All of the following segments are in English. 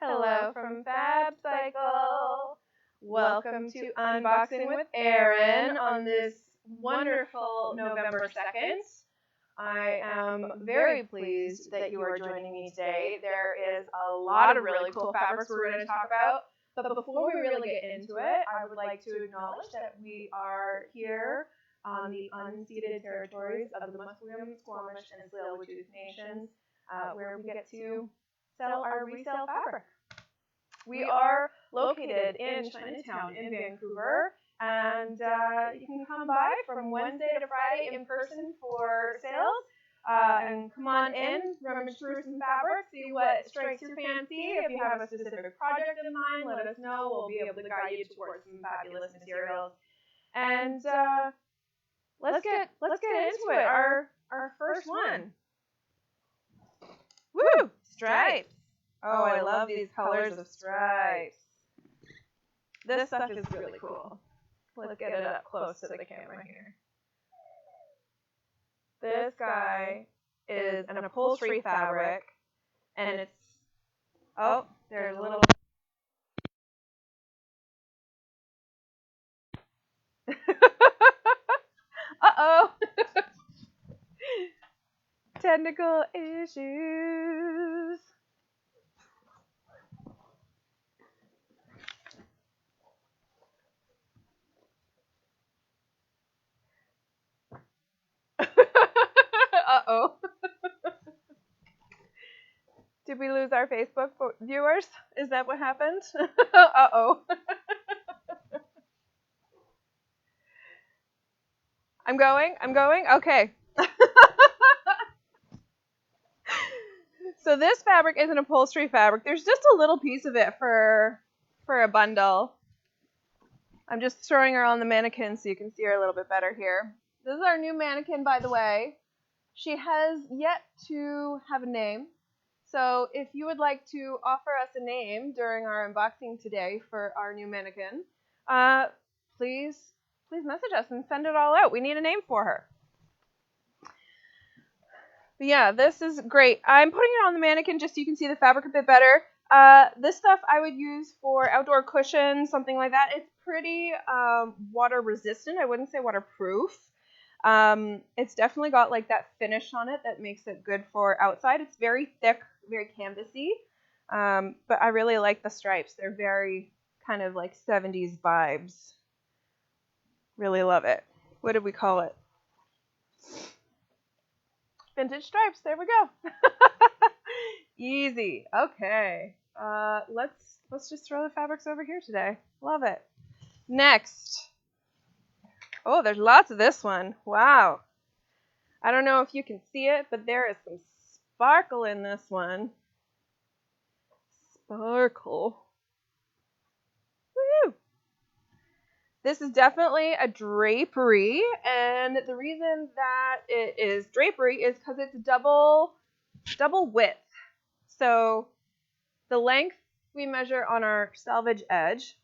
Hello from FABCYCLE. Welcome to Unboxing with Erin on this wonderful November 2nd. I am very pleased that you are joining me today. There is a lot of really cool fabrics we're going to talk about, but before we really get into it, I would like to acknowledge that we are here on the unceded territories of the Musqueam, Squamish, and Tsleil-Waututh Nations, where we get to sell our resale fabric. We are located in Chinatown in Vancouver, and you can come by from Wednesday to Friday in person for sales. And come on in, rummage through some fabric, see what strikes your fancy. If you have a specific project in mind, let us know. We'll be able to guide you towards some fabulous materials. And let's get into it. Our first one. Woo! Stripes. Oh, I love these colors of stripes. This stuff is really cool. Let's get it up close to the camera here. This guy is an upholstery fabric, and it's, oh, there's a little, uh-oh, technical issues. Uh-oh. Did we lose our Facebook viewers? Is that what happened? Uh-oh. I'm going? Okay. So this fabric is an upholstery fabric. There's just a little piece of it for a bundle. I'm just throwing her on the mannequin so you can see her a little bit better here. This is our new mannequin, by the way. She has yet to have a name. So if you would like to offer us a name during our unboxing today for our new mannequin, please message us and send it all out. We need a name for her. But yeah, this is great. I'm putting it on the mannequin just so you can see the fabric a bit better. This stuff I would use for outdoor cushions, something like that. It's pretty water resistant. I wouldn't say waterproof. It's definitely got like that finish on it that makes it good for outside. It's very thick, very canvasy, but I really like the stripes. They're very kind of like 70s vibes. Really love it. What did we call it? Vintage stripes. There we go. Easy. Okay. Let's just throw the fabrics over here today. Love it. Next. Oh, there's lots of this one. Wow. I don't know if you can see it, but there is some sparkle in this one. Sparkle. Woo! This is definitely a drapery, and the reason that it is drapery is because it's double width. So the length we measure on our selvage edge,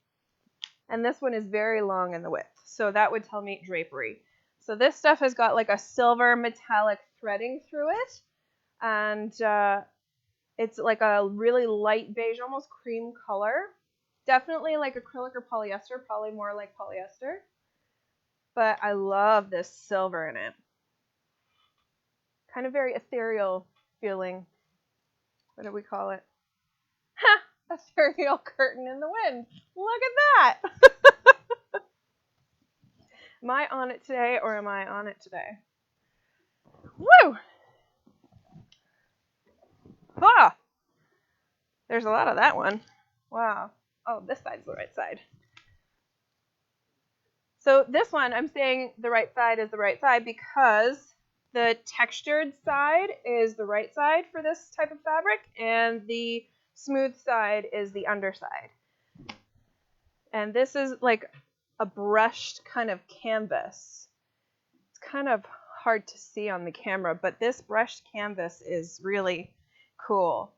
and this one is very long in the width. So that would tell me drapery. So this stuff has got like a silver metallic threading through it. And it's like a really light beige, almost cream color. Definitely like acrylic or polyester, probably more like polyester. But I love this silver in it. Kind of very ethereal feeling. What do we call it? Ha! Ethereal curtain in the wind. Look at that! Am I on it today or am I on it today? Woo! Ah! There's a lot of that one. Wow. Oh, this side's the right side. So this one, I'm saying the right side is the right side because the textured side is the right side for this type of fabric, and the smooth side is the underside. And this is like a brushed kind of canvas. It's kind of hard to see on the camera, but this brushed canvas is really cool.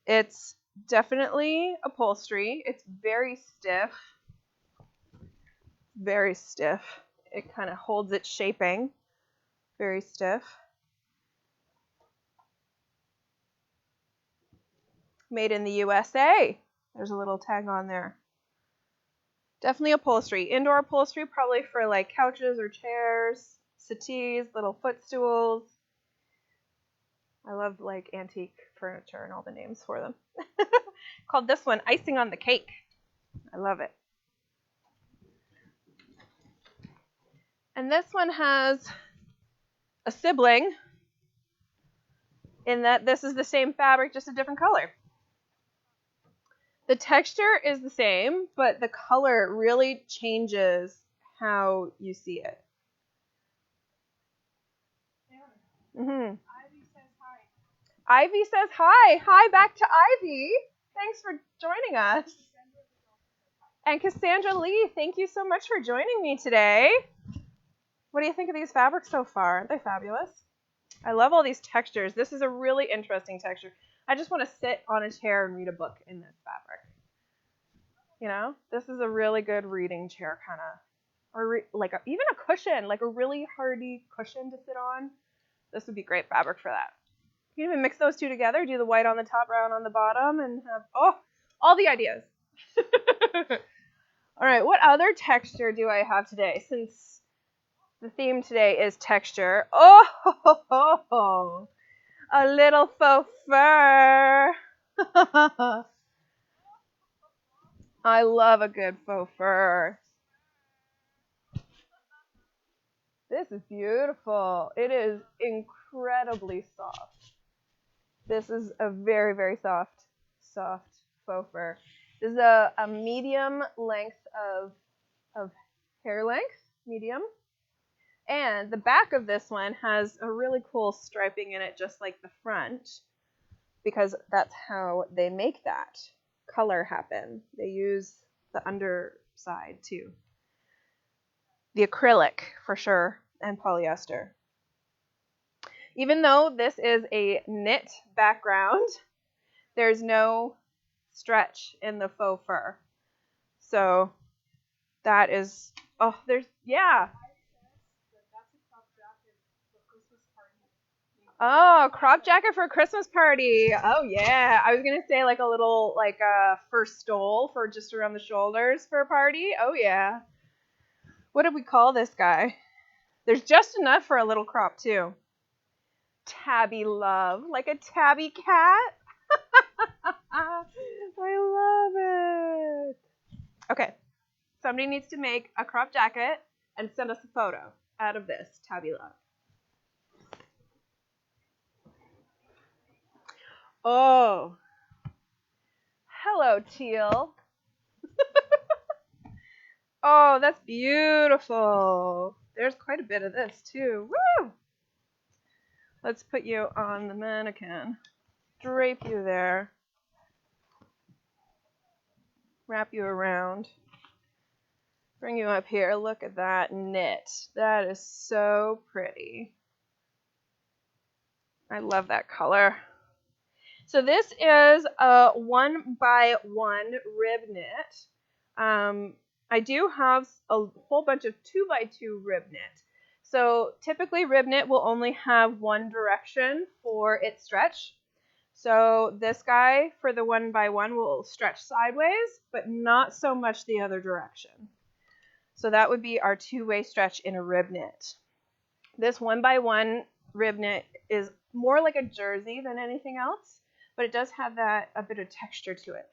It's definitely upholstery. It's very stiff. Very stiff. It kind of holds its shaping. Very stiff. Made in the USA. There's a little tag on there. Definitely upholstery. Indoor upholstery, probably for like couches or chairs, settees, little footstools. I love like antique furniture and all the names for them. Called this one icing on the cake. I love it. And this one has a sibling in that this is the same fabric, just a different color. The texture is the same, but the color really changes how you see it. Mm-hmm. Ivy says hi. Hi back to Ivy. Thanks for joining us. And Cassandra Lee, thank you so much for joining me today. What do you think of these fabrics so far? Aren't they fabulous? I love all these textures. This is a really interesting texture. I just want to sit on a chair and read a book in this fabric. You know, this is a really good reading chair kind of, or even a cushion, like a really hardy cushion to sit on. This would be great fabric for that. You can even mix those two together, do the white on the top, brown on the bottom, and have, all the ideas. All right, what other texture do I have today? Since the theme today is texture. Oh, a little faux fur. I love a good faux fur. This is beautiful. It is incredibly soft. This is a very, very soft faux fur. This is a medium length of hair length, medium. And the back of this one has a really cool striping in it, just like the front, because that's how they make that color happen. They use the underside too. The acrylic for sure, and polyester. Even though this is a knit background, there's no stretch in the faux fur. So that is, Oh, crop jacket for a Christmas party. Oh, yeah. I was going to say like a little, like a fur stole for just around the shoulders for a party. Oh, yeah. What did we call this guy? There's just enough for a little crop, too. Tabby love. Like a tabby cat. I love it. Okay. Somebody needs to make a crop jacket and send us a photo out of this tabby love. Oh, hello, teal. Oh, that's beautiful. There's quite a bit of this, too. Woo! Let's put you on the mannequin. Drape you there. Wrap you around. Bring you up here. Look at that knit. That is so pretty. I love that color. So this is a 1x1 rib knit. I do have a whole bunch of 2x2 rib knit. So typically rib knit will only have one direction for its stretch. So this guy for the 1x1 will stretch sideways, but not so much the other direction. So that would be our two-way stretch in a rib knit. This 1x1 rib knit is more like a jersey than anything else, but it does have a bit of texture to it.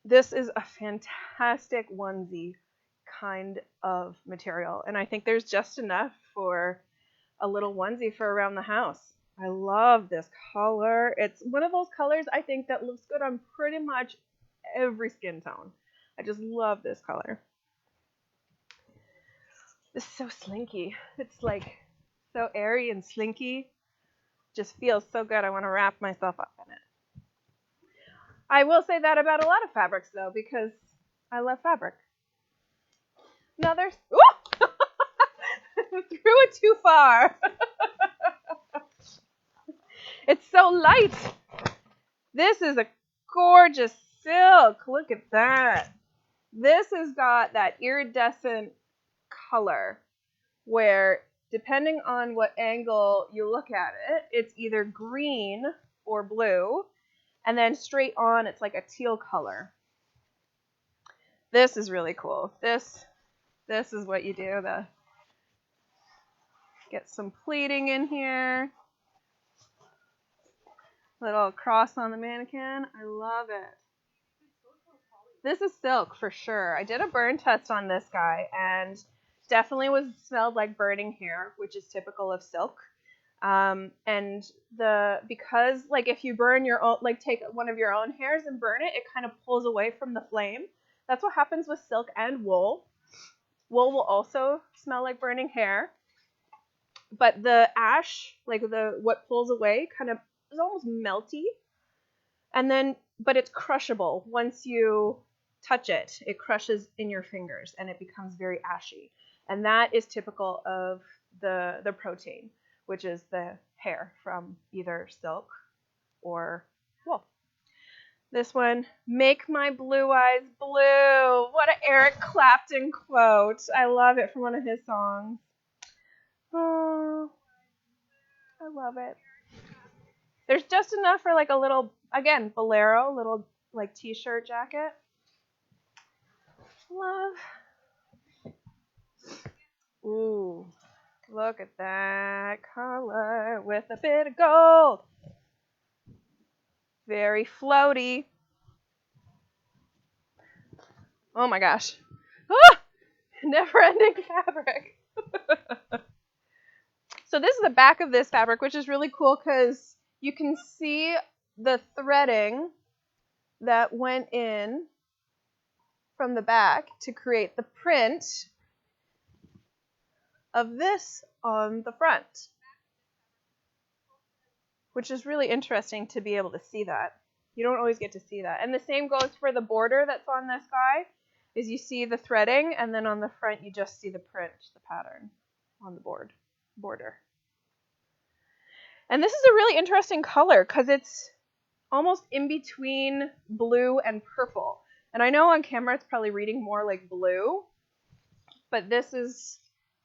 This is a fantastic onesie kind of material, and I think there's just enough for a little onesie for around the house. I love this color. It's one of those colors I think that looks good on pretty much every skin tone. I just love this color. This is so slinky. It's like so airy and slinky. Just feels so good. I want to wrap myself up in it. I will say that about a lot of fabrics, though, because I love fabric. Now there's... Ooh! Threw it too far. It's so light. This is a gorgeous silk. Look at that. This has got that iridescent color where, depending on what angle you look at it, it's either green or blue. And then straight on, it's like a teal color. This is really cool. This is what you do. Get some pleating in here. Little cross on the mannequin. I love it. This is silk for sure. I did a burn test on this guy and definitely smelled like burning hair, which is typical of silk. And because like if you burn your own, like take one of your own hairs and burn it, it kind of pulls away from the flame. That's what happens with silk and wool. Wool will also smell like burning hair, but the ash, like what pulls away, kind of is almost melty. And then, but it's crushable once you touch it. It crushes in your fingers and it becomes very ashy. And that is typical of the protein, which is the hair from either silk or wool. This one, make my blue eyes blue. What an Eric Clapton quote. I love it from one of his songs. Oh, I love it. There's just enough for like a little, again, bolero, little like t-shirt jacket. Love. Ooh, look at that color with a bit of gold. Very floaty. Oh my gosh. Ah! Never-ending fabric. So this is the back of this fabric, which is really cool because you can see the threading that went in from the back to create the print of this on the front, which is really interesting to be able to see that. You don't always get to see that. And the same goes for the border that's on this guy, is you see the threading, and then on the front you just see the print, the pattern on the border. And this is a really interesting color because it's almost in between blue and purple. And I know on camera it's probably reading more like blue, but this is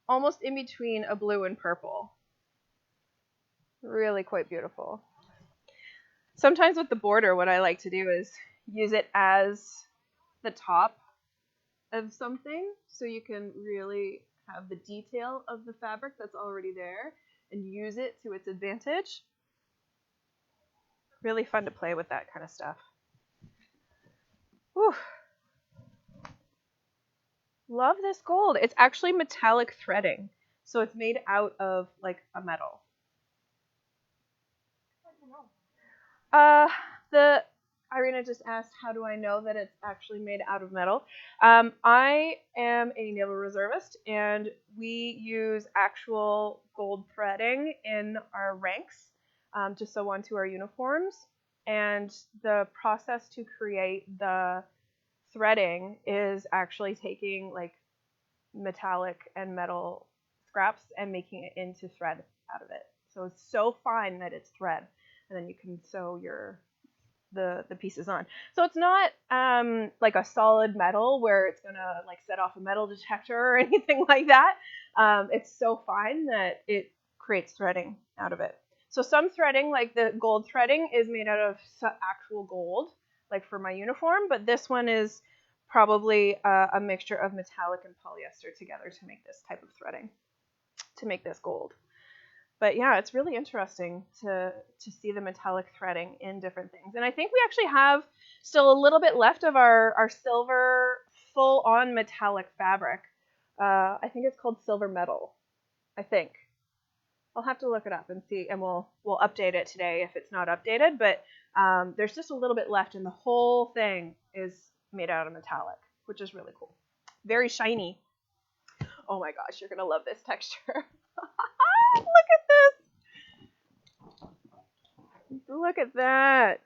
almost in between a blue and purple. Really quite beautiful. Sometimes with the border, what I like to do is use it as the top of something, so you can really have the detail of the fabric that's already there and use it to its advantage. Really fun to play with that kind of stuff. Whew. Love this gold. It's actually metallic threading, so it's made out of like a metal. Irina just asked, how do I know that it's actually made out of metal? I am a naval reservist, and we use actual gold threading in our ranks to sew onto our uniforms. And the process to create the threading is actually taking like metallic and metal scraps and making it into thread out of it. So it's so fine that it's thread, and then you can sew the pieces on. So it's not like a solid metal where it's gonna like set off a metal detector or anything like that. It's so fine that it creates threading out of it. So some threading, like the gold threading, is made out of actual gold, like for my uniform, but this one is probably a mixture of metallic and polyester together to make this type of threading, to make this gold. But yeah, it's really interesting to see the metallic threading in different things. And I think we actually have still a little bit left of our silver full-on metallic fabric. I think it's called silver metal, I think. I'll have to look it up and see, and we'll update it today if it's not updated. But there's just a little bit left, and the whole thing is made out of metallic, which is really cool. Very shiny. Oh my gosh, you're going to love this texture. Look at this. Look at that.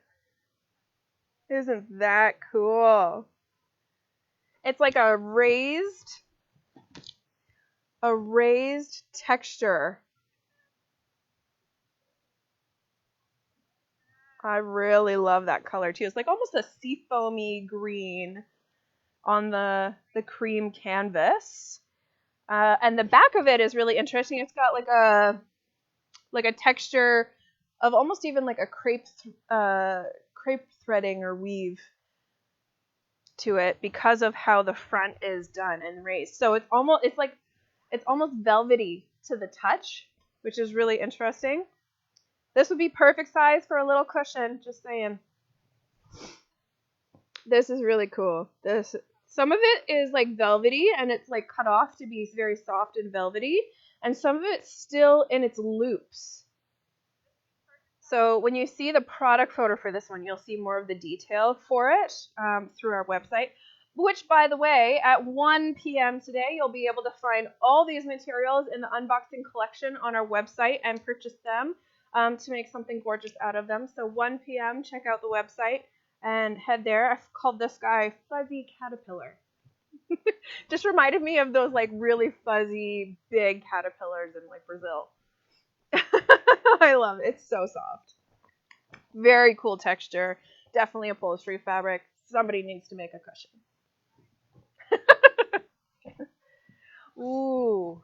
Isn't that cool? It's like a raised texture. I really love that color too. It's like almost a seafoamy green on the cream canvas. And the back of it is really interesting. It's got like a texture of almost even like a crepe threading or weave to it because of how the front is done and raised. So it's almost velvety to the touch, which is really interesting. This would be perfect size for a little cushion, just saying. This is really cool. Some of it is like velvety and it's like cut off to be very soft and velvety, and some of it's still in its loops. So when you see the product photo for this one, you'll see more of the detail for it through our website, which, by the way, at 1 p.m. today, you'll be able to find all these materials in the unboxing collection on our website and purchase them to make something gorgeous out of them. So 1 p.m., check out the website and head there. I've called this guy Fuzzy Caterpillar. Just reminded me of those like really fuzzy, big caterpillars in like Brazil. I love it. It's so soft. Very cool texture. Definitely upholstery fabric. Somebody needs to make a cushion. Ooh.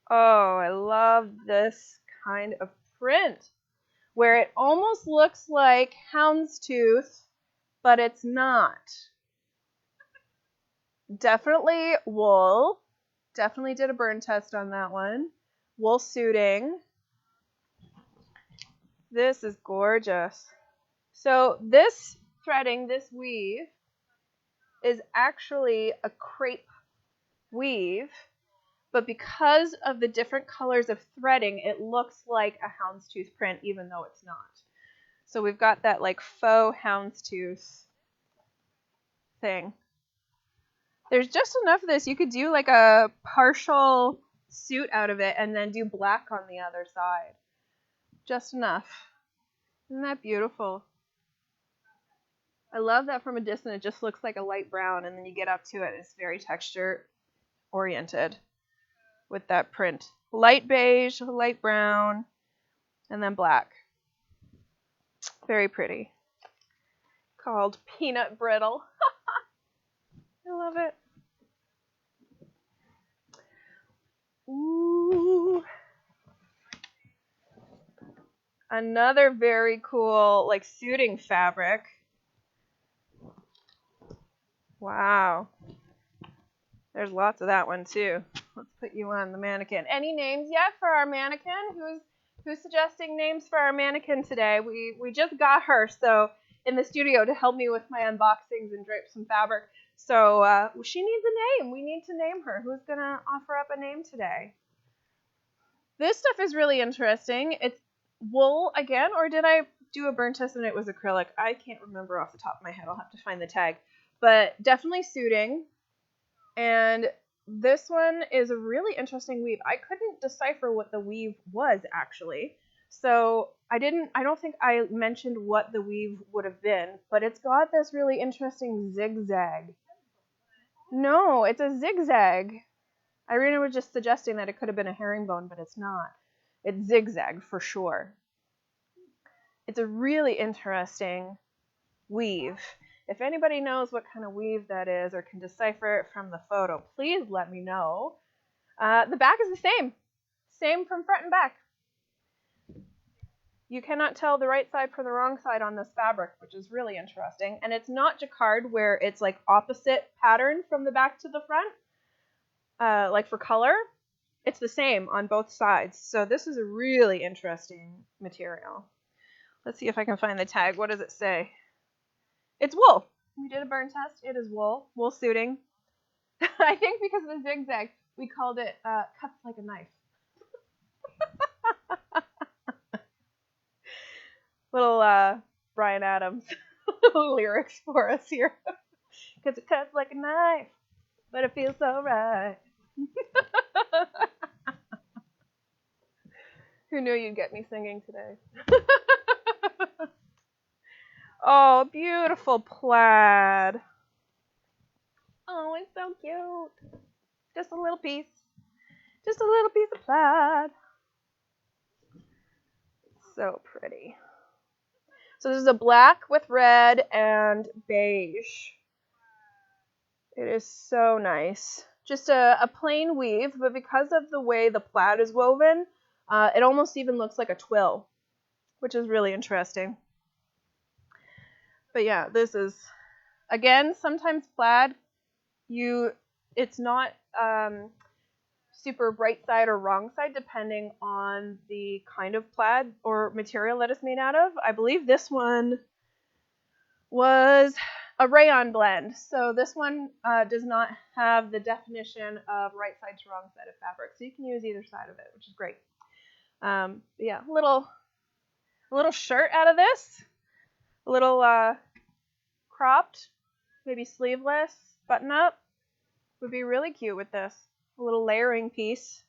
Oh, I love this kind of print where it almost looks like houndstooth, but it's not. Definitely wool. Definitely did a burn test on that one. Wool suiting. This is gorgeous. So this threading, this weave, is actually a crepe weave, but because of the different colors of threading, it looks like a houndstooth print, even though it's not. So we've got that like faux houndstooth thing. There's just enough of this. You could do like a partial suit out of it and then do black on the other side. Just enough. Isn't that beautiful? I love that from a distance. It just looks like a light brown, and then you get up to it, it's very texture oriented with that print. Light beige, light brown, and then black. Very pretty. Called Peanut Brittle. I love it. Ooh. Another very cool, like, suiting fabric. Wow. There's lots of that one, too. Let's put you on the mannequin. Any names yet for our mannequin? Who's suggesting names for our mannequin today? We just got her, so in the studio to help me with my unboxings and drape some fabric. So she needs a name. We need to name her. Who's going to offer up a name today? This stuff is really interesting. It's wool again, or did I do a burn test and it was acrylic? I can't remember off the top of my head. I'll have to find the tag. But definitely suiting. And this one is a really interesting weave. I couldn't decipher what the weave was, actually. So I don't think I mentioned what the weave would have been, but it's got this really interesting zigzag. No, it's a zigzag. Irina was just suggesting that it could have been a herringbone, but it's not. It's zigzag for sure. It's a really interesting weave. If anybody knows what kind of weave that is or can decipher it from the photo, please let me know. The back is the same. Same from front and back. You cannot tell the right side from the wrong side on this fabric, which is really interesting. And it's not jacquard where it's like opposite pattern from the back to the front, like for color. It's the same on both sides. So this is a really interesting material. Let's see if I can find the tag. What does it say? It's wool. We did a burn test. It is wool. Wool suiting. I think because of the zigzag, we called it cuts like a knife. Little Bryan Adams lyrics for us here. Because it cuts like a knife, but it feels so right. Who knew you'd get me singing today? Oh, beautiful plaid. Oh, it's so cute. Just a little piece. Just a little piece of plaid. So pretty. So this is a black with red and beige. It is so nice. Just a plain weave, but because of the way the plaid is woven, it almost even looks like a twill, which is really interesting. But yeah, this is, again, sometimes plaid, it's not super bright side or wrong side depending on the kind of plaid or material that it's made out of. I believe this one was a rayon blend, so this one does not have the definition of right side to wrong side of fabric, so you can use either side of it, which is great. Yeah, a little shirt out of this, a little cropped, maybe sleeveless, button up, would be really cute with this. A little layering piece.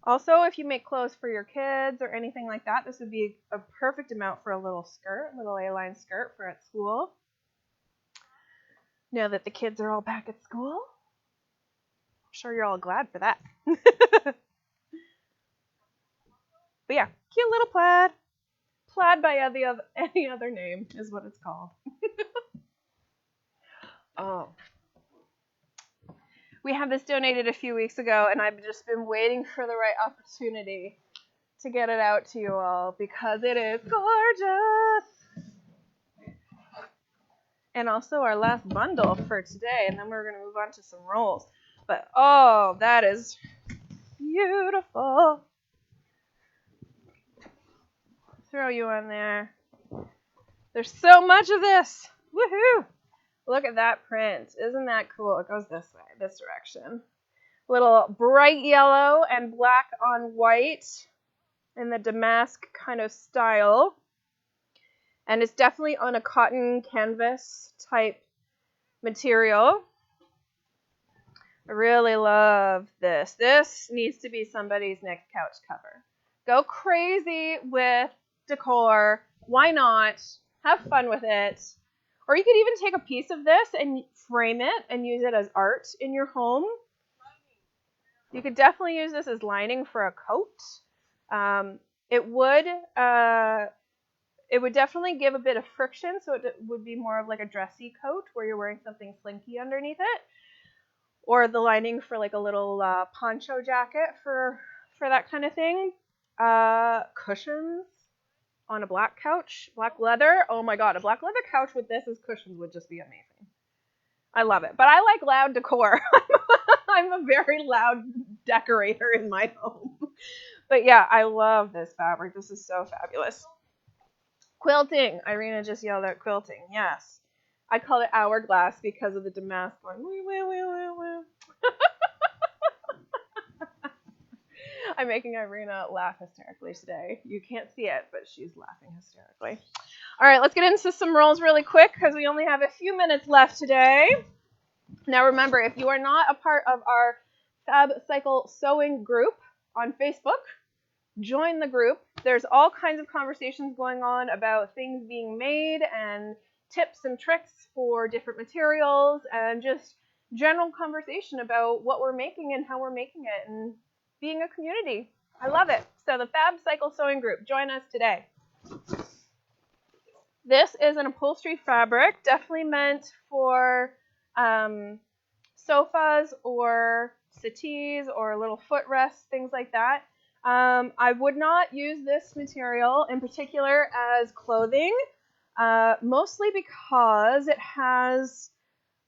Also, if you make clothes for your kids or anything like that, this would be a perfect amount for a little skirt, a little A-line skirt for at school. Now that the kids are all back at school, I'm sure you're all glad for that. But yeah, cute little plaid. Plaid by any other name is what it's called. Oh. We had this donated a few weeks ago, and I've just been waiting for the right opportunity to get it out to you all because it is gorgeous. And also our last bundle for today, and then we're going to move on to some rolls. But oh, that is beautiful. Throw you on there. There's so much of this. Woohoo! Look at that print. Isn't that cool? It goes this way, this direction. Little bright yellow and black on white in the damask kind of style. And it's definitely on a cotton canvas type material. I really love this. This needs to be somebody's next couch cover. Go crazy with decor. Why not? Have fun with it. Or you could even take a piece of this and frame it and use it as art in your home. You could definitely use this as lining for a coat. It would definitely give a bit of friction, so it would be more of like a dressy coat where you're wearing something slinky underneath it. Or the lining for like a little poncho jacket for that kind of thing. Cushions on a black couch, black leather. Oh my god, a black leather couch with this as cushions would just be amazing. I love it. But I like loud decor. I'm a very loud decorator in my home. But yeah, I love this fabric. This is so fabulous. Quilting. Irina just yelled out quilting. Yes. I call it hourglass because of the damask going. I'm making Irina laugh hysterically today. You can't see it, but she's laughing hysterically. All right, let's get into some rolls really quick because we only have a few minutes left today. Now remember, if you are not a part of our FABCYCLE sewing group on Facebook, join the group. There's all kinds of conversations going on about things being made and tips and tricks for different materials and just general conversation about what we're making and how we're making it and being a community. I love it. So the FABCYCLE sewing group, join us today. This is an upholstery fabric, definitely meant for sofas or settees or little footrests, things like that. I would not use this material in particular as clothing, mostly because it has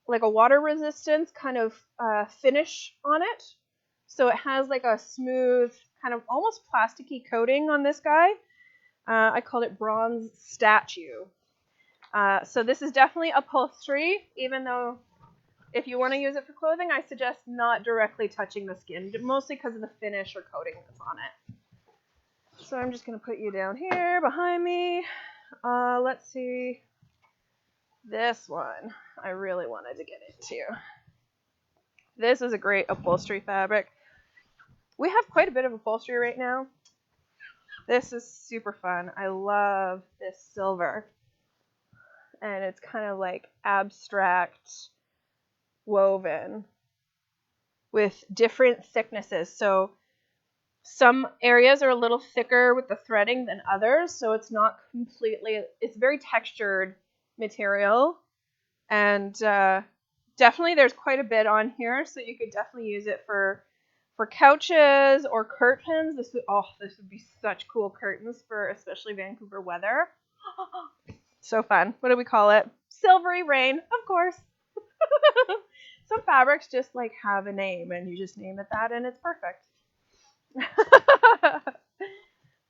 like a water resistance kind of finish on it. So it has like a smooth, kind of almost plasticky coating on this guy. I called it bronze statue. So this is definitely upholstery, even though if you want to use it for clothing, I suggest not directly touching the skin, mostly because of the finish or coating that's on it. So I'm just going to put you down here behind me. Let's see. This one I really wanted to get into. This is a great upholstery fabric. We have quite a bit of upholstery right now. This is super fun. I love this silver. And it's kind of like abstract woven with different thicknesses. So some areas are a little thicker with the threading than others. So it's not completely, it's very textured material. And definitely there's quite a bit on here. So you could definitely use it for couches or curtains. This would be such cool curtains for especially Vancouver weather. So fun. What do we call it? Silvery rain, of course. Some fabrics just like have a name and you just name it that and it's perfect.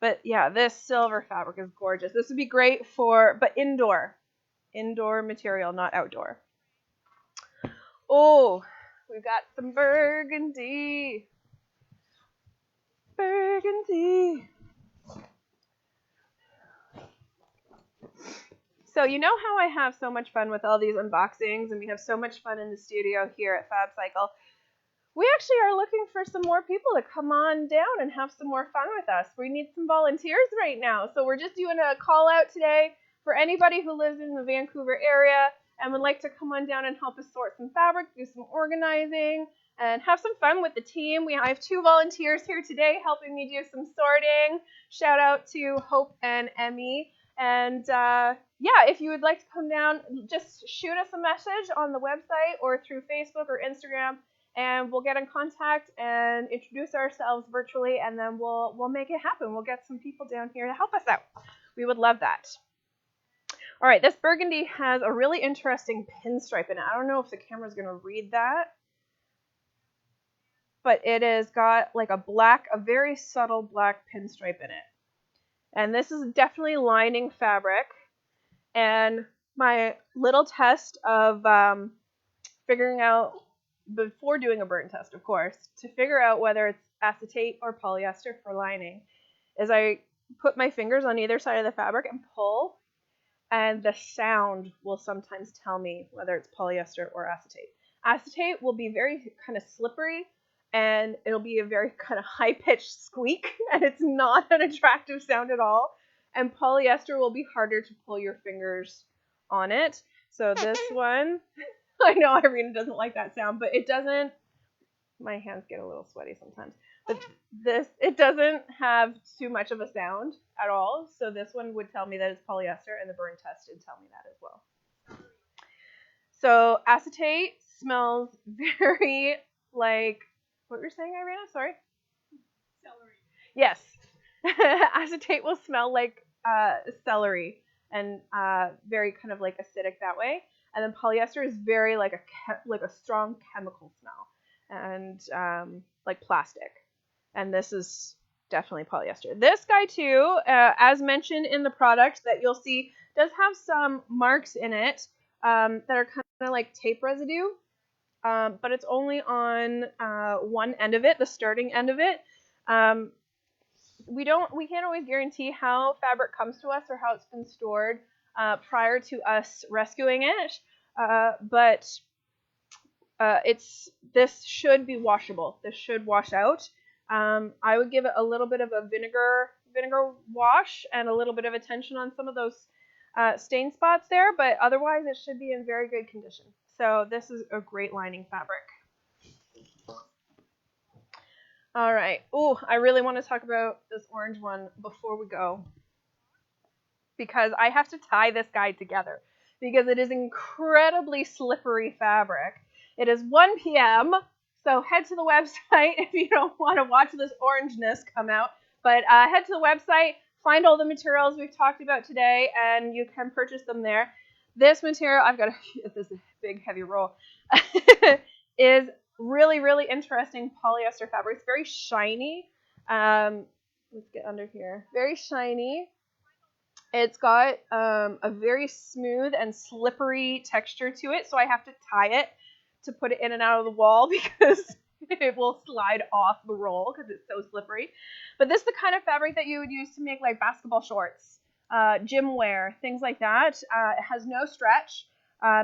But yeah, this silver fabric is gorgeous. This would be great but indoor material, not outdoor. Oh, we've got some burgundy. So you know how I have so much fun with all these unboxings and we have so much fun in the studio here at FABCYCLE. We actually are looking for some more people to come on down and have some more fun with us. We need some volunteers right now. So we're just doing a call out today for anybody who lives in the Vancouver area and would like to come on down and help us sort some fabric, do some organizing, and have some fun with the team. I have 2 volunteers here today helping me do some sorting. Shout out to Hope and Emmy. And yeah, if you would like to come down, just shoot us a message on the website or through Facebook or Instagram. And we'll get in contact and introduce ourselves virtually, and then we'll make it happen. We'll get some people down here to help us out. We would love that. All right, this burgundy has a really interesting pinstripe in it. I don't know if the camera's going to read that, but it has got like a very subtle black pinstripe in it. And this is definitely lining fabric. And my little test of figuring out, before doing a burn test, of course, to figure out whether it's acetate or polyester for lining, is I put my fingers on either side of the fabric and pull, and the sound will sometimes tell me whether it's polyester or acetate. Acetate will be very kind of slippery, and it'll be a very kind of high-pitched squeak, and it's not an attractive sound at all. And polyester will be harder to pull your fingers on it. So this one... I know Irina doesn't like that sound, but it doesn't, my hands get a little sweaty sometimes, but it doesn't have too much of a sound at all, so this one would tell me that it's polyester, and the burn test did tell me that as well. So acetate smells very like, what were you saying, Irina? Sorry? Celery. Yes. Acetate will smell like celery, and very kind of like acidic that way. And then polyester is very like a strong chemical smell, and like plastic. And this is definitely polyester. This guy too, as mentioned in the product that you'll see, does have some marks in it that are kind of like tape residue, but it's only on one end of it, the starting end of it. We can't always guarantee how fabric comes to us or how it's been stored prior to us rescuing it, but this should be washable. This should wash out. I would give it a little bit of a vinegar wash and a little bit of attention on some of those stain spots there, but otherwise it should be in very good condition. So this is a great lining fabric. All right. Oh, I really want to talk about this orange one before we go, because I have to tie this guy together because it is incredibly slippery fabric. It is 1 p.m., so head to the website if you don't want to watch this orangeness come out. But head to the website, find all the materials we've talked about today, and you can purchase them there. This material, I've got this big heavy roll, is really, really interesting polyester fabric. It's very shiny. Let's get under here. Very shiny. It's got a very smooth and slippery texture to it, so I have to tie it to put it in and out of the wall because it will slide off the roll because it's so slippery. But this is the kind of fabric that you would use to make like basketball shorts, gym wear, things like that. It has no stretch,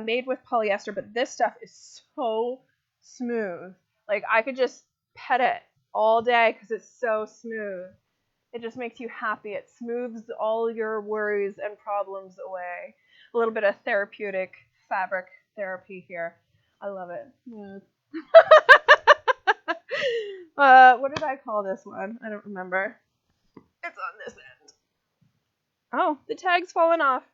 made with polyester, but this stuff is so smooth. Like I could just pet it all day because it's so smooth. It just makes you happy. It smooths all your worries and problems away. A little bit of therapeutic fabric therapy here. I love it. What did I call this one? I don't remember. It's on this end. Oh, the tag's fallen off.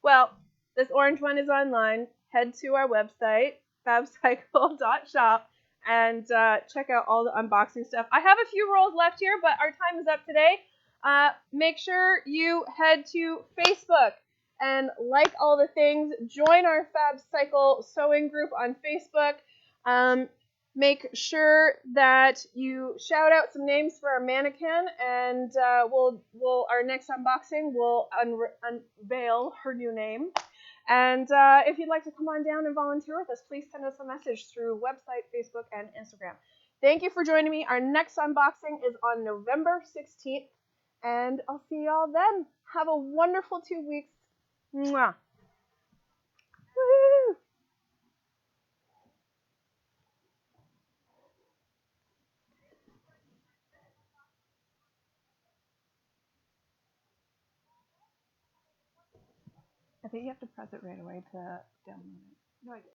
Well, this orange one is online. Head to our website, FABCYCLE.shop, and check out all the unboxing stuff. I have a few rolls left here, but our time is up today. Make sure you head to Facebook and like all the things. Join our FABCYCLE sewing group on Facebook. Make sure that you shout out some names for our mannequin, and our next unboxing will unveil her new name. And if you'd like to come on down and volunteer with us, please send us a message through website, Facebook, and Instagram. Thank you for joining me. Our next unboxing is on November 16th, and I'll see y'all then. Have a wonderful 2 weeks. Mwah. Woo! I think you have to press it right away to download it. No, I did.